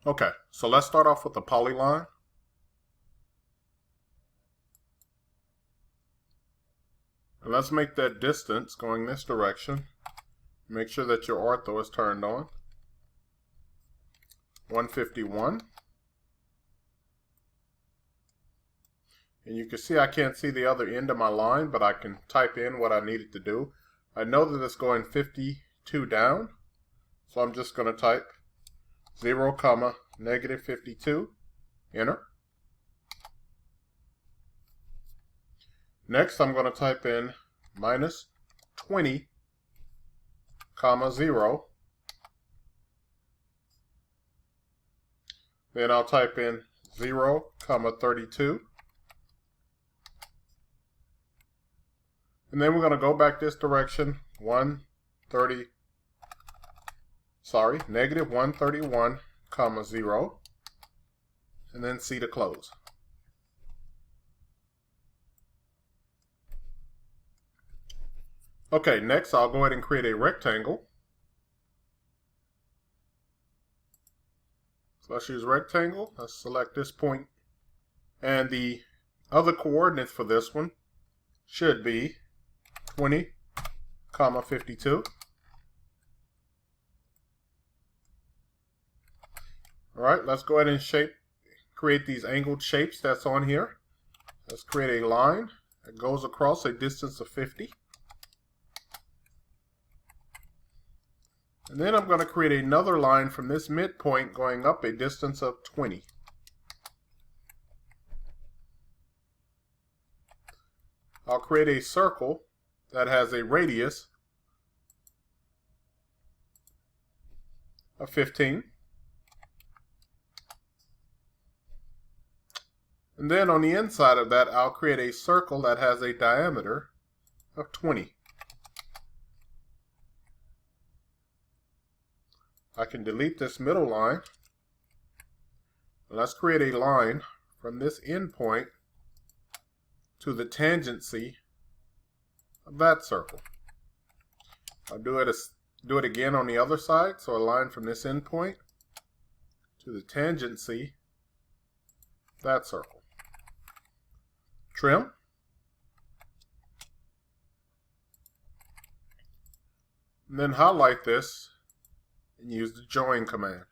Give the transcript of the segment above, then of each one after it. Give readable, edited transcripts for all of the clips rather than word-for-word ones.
Okay, so let's start off with the polyline. And let's make that distance going this direction. Make sure that your ortho is turned on. 151. And you can see I can't see the other end of my line, but I can type in what I needed to do. I know that it's going 52 down, so I'm just going to type 0, negative 52, enter. Next, I'm going to type in minus 20, 0. Then I'll type in 0, 32. And then we're going to go back this direction, negative 131, 0, and then C to close. Okay, next I'll go ahead and create a rectangle. So let's use rectangle. Let's select this point. And the other coordinates for this one should be 20, 52. All right, let's go ahead and create these angled shapes that's on here. Let's create a line that goes across a distance of 50. And then I'm going to create another line from this midpoint going up a distance of 20. I'll create a circle that has a radius of 15. And then on the inside of that, I'll create a circle that has a diameter of 20. I can delete this middle line. Let's create a line from this end point to the tangency of that circle. I'll do it again on the other side. So a line from this end point to the tangency of that circle. Trim. And then highlight this and use the join command.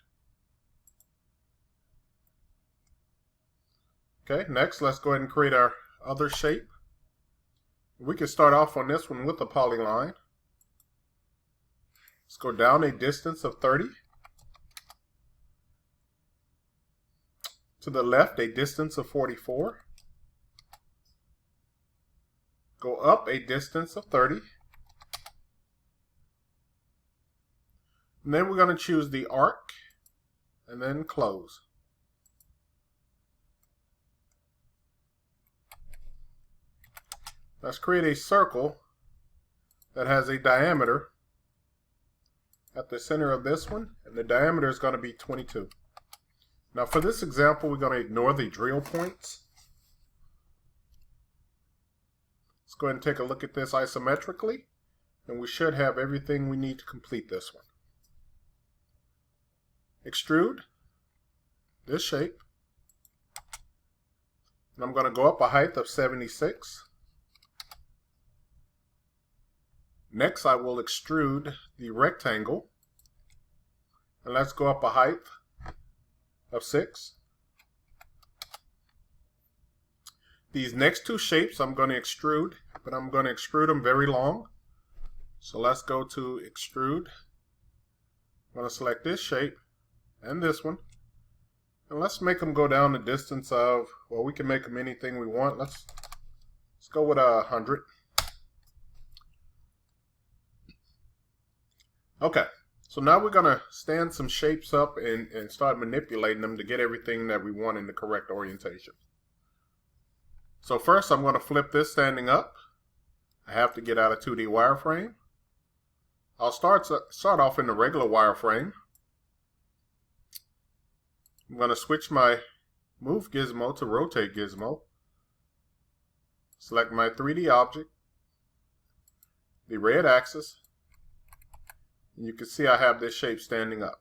Okay, next let's go ahead and create our other shape. We can start off on this one with a polyline. Let's go down a distance of 30. To the left, a distance of 44. Go up a distance of 30. And then we're going to choose the arc and then close. Let's create a circle that has a diameter at the center of this one, and the diameter is going to be 22. Now for this example, we're going to ignore the drill points. Let's go ahead and take a look at this isometrically, and we should have everything we need to complete this one. Extrude this shape, and I'm going to go up a height of 76. Next, I will extrude the rectangle, and let's go up a height of 6. These next two shapes I'm going to extrude, but I'm going to extrude them very long. So let's go to extrude. I'm going to select this shape and this one, and let's make them go down the distance of, well, we can make them anything we want. Let's go with 100. Okay, so now we're going to stand some shapes up and start manipulating them to get everything that we want in the correct orientation. So first I'm going to flip this standing up. I have to get out a 2D wireframe. I'll start off in the regular wireframe. I'm going to switch my move gizmo to rotate gizmo. Select my 3D object, the red axis, and you can see I have this shape standing up.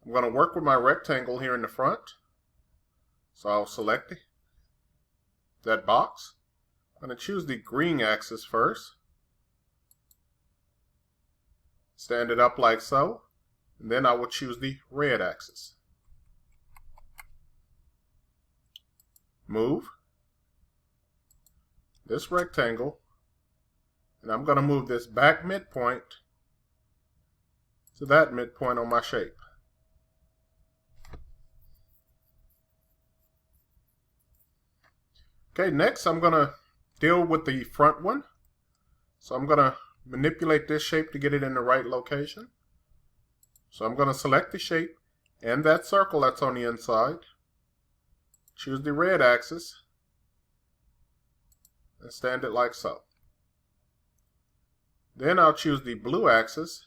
I'm going to work with my rectangle here in the front. So I'll select that box. I'm going to choose the green axis first. Stand it up like so. And then I will choose the red axis. Move this rectangle. And I'm going to move this back midpoint to that midpoint on my shape. Okay, next I'm going to deal with the front one. So I'm going to manipulate this shape to get it in the right location. So I'm going to select the shape and that circle that's on the inside. Choose the red axis and stand it like so. Then I'll choose the blue axis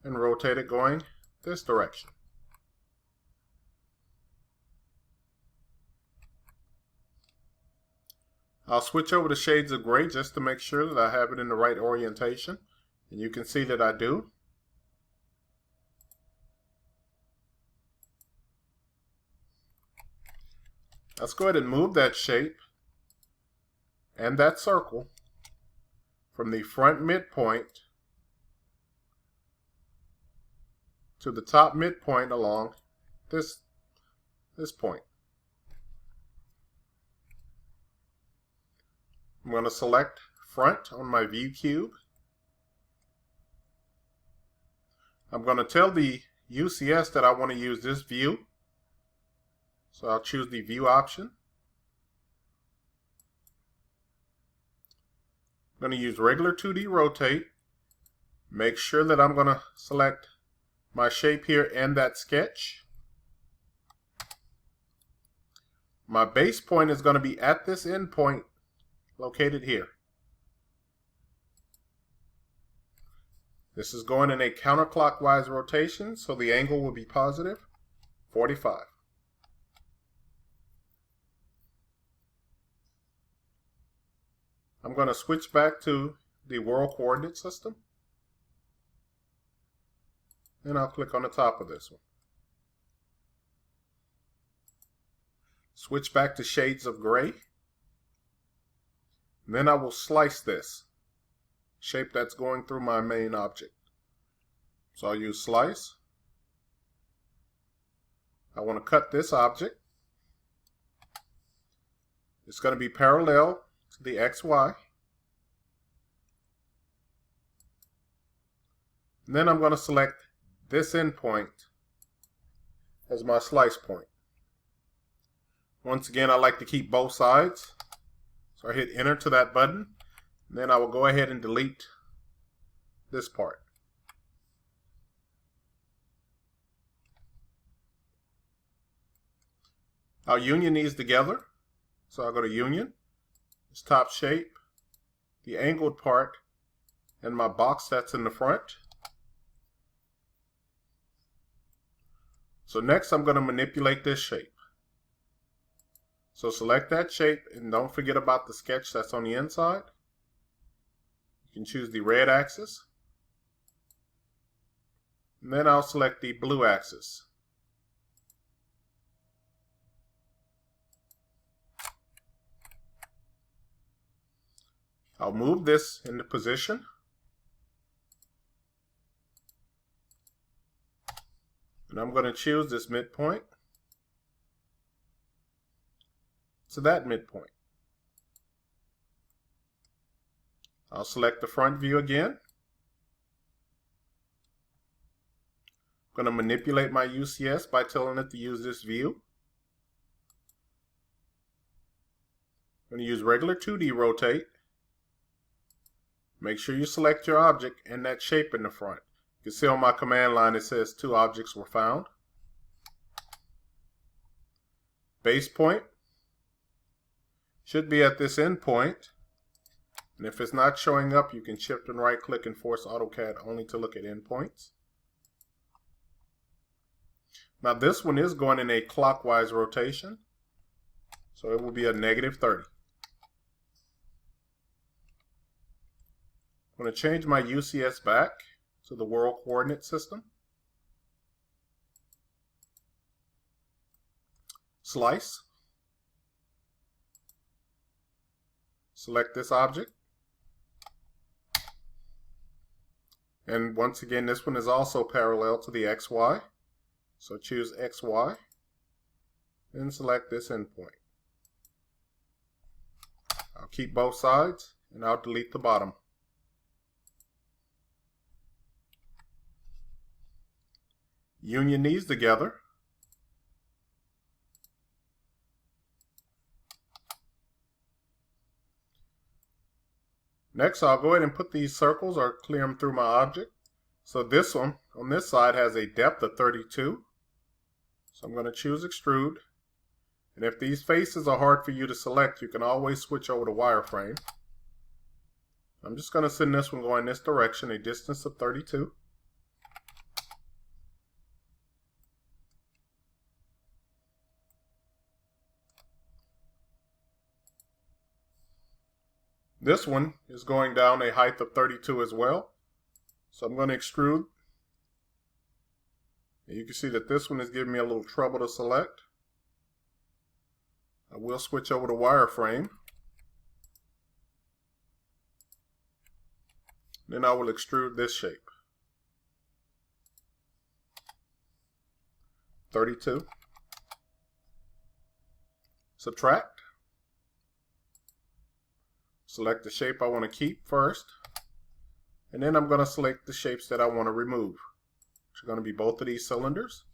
and rotate it going this direction. I'll switch over to shades of gray just to make sure that I have it in the right orientation. And you can see that I do. Let's go ahead and move that shape and that circle from the front midpoint to the top midpoint along this point. I'm going to select front on my view cube. I'm going to tell the UCS that I want to use this view. So I'll choose the view option. I'm going to use regular 2D rotate. Make sure that I'm going to select my shape here and that sketch. My base point is going to be at this end point located here. This is going in a counterclockwise rotation, so the angle will be positive 45. I'm going to switch back to the world coordinate system. And I'll click on the top of this one. Switch back to shades of gray. Then I will slice this shape that's going through my main object. So I'll use slice. I want to cut this object. It's going to be parallel to the XY. And then I'm going to select this endpoint as my slice point. Once again, I like to keep both sides. So I hit enter to that button. And then I will go ahead and delete this part. I'll union these together. So I'll go to union, this top shape, the angled part, and my box that's in the front. So next I'm going to manipulate this shape. So select that shape and don't forget about the sketch that's on the inside. You can choose the red axis. And then I'll select the blue axis. I'll move this into position. And I'm going to choose this midpoint to that midpoint. I'll select the front view again. I'm going to manipulate my UCS by telling it to use this view. I'm going to use regular 2D rotate. Make sure you select your object and that shape in the front. You can see on my command line it says 2 objects were found. Base point should be at this end point. And if it's not showing up, you can shift and right click and force AutoCAD only to look at endpoints. Now this one is going in a clockwise rotation. So it will be a -30. I'm going to change my UCS back to the world coordinate system. Slice. Select this object. And once again, this one is also parallel to the XY. So choose XY and select this endpoint. I'll keep both sides and I'll delete the bottom. Union these together. Next, I'll go ahead and put these circles or clear them through my object. So this one on this side has a depth of 32. So I'm going to choose Extrude. And if these faces are hard for you to select, you can always switch over to wireframe. I'm just going to send this one going this direction, a distance of 32. This one is going down a height of 32 as well. So I'm going to extrude. And you can see that this one is giving me a little trouble to select. I will switch over to wireframe. Then I will extrude this shape. 32. Subtract. Select the shape I want to keep first, and then I'm going to select the shapes that I want to remove, which are going to be both of these cylinders.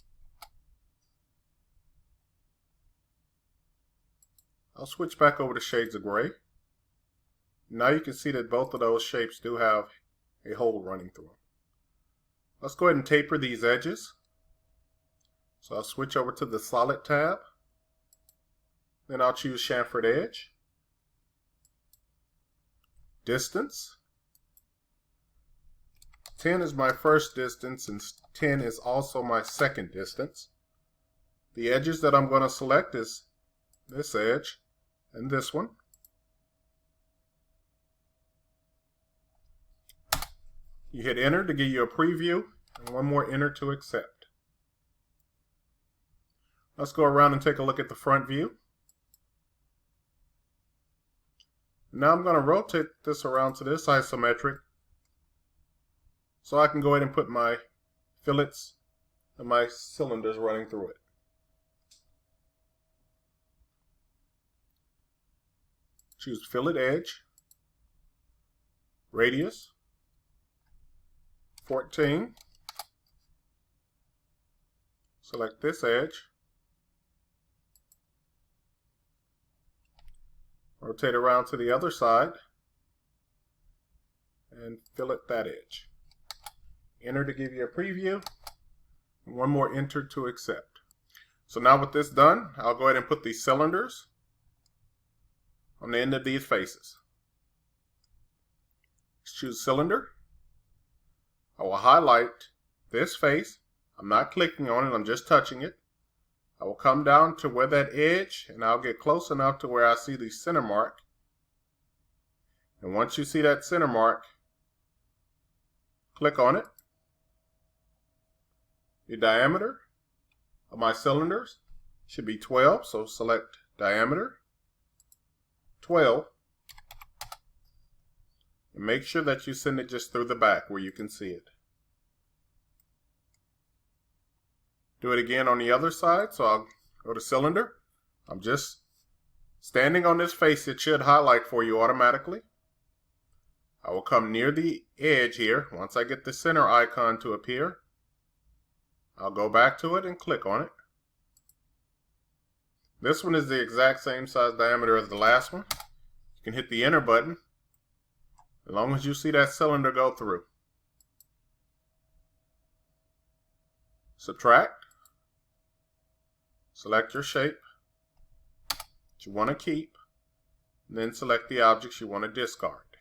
I'll switch back over to shades of gray. Now you can see that both of those shapes do have a hole running through them. Let's go ahead and taper these edges. So I'll switch over to the solid tab, then I'll choose chamfered edge. Distance. 10 is my first distance and 10 is also my second distance. The edges that I'm going to select is this edge and this one. You hit enter to give you a preview and one more enter to accept. Let's go around and take a look at the front view. Now I'm going to rotate this around to this isometric so I can go ahead and put my fillets and my cylinders running through it. Choose fillet edge, radius 14, select this edge, rotate around to the other side and fillet that edge. Enter to give you a preview and one more enter to accept. So now with this done, I'll go ahead and put these cylinders on the end of these faces. Let's choose cylinder. I will highlight this face. I'm not clicking on it, I'm just touching it. I will come down to where that edge and I'll get close enough to where I see the center mark. And once you see that center mark, click on it. The diameter of my cylinders should be 12, so select diameter 12. And make sure that you send it just through the back where you can see it. Do it again on the other side, so I'll go to cylinder. I'm just standing on this face. It should highlight for you automatically. I will come near the edge here. Once I get the center icon to appear, I'll go back to it and click on it. This one is the exact same size diameter as the last one. You can hit the enter button as long as you see that cylinder go through. Subtract. Select your shape that you want to keep, and then select the objects you want to discard.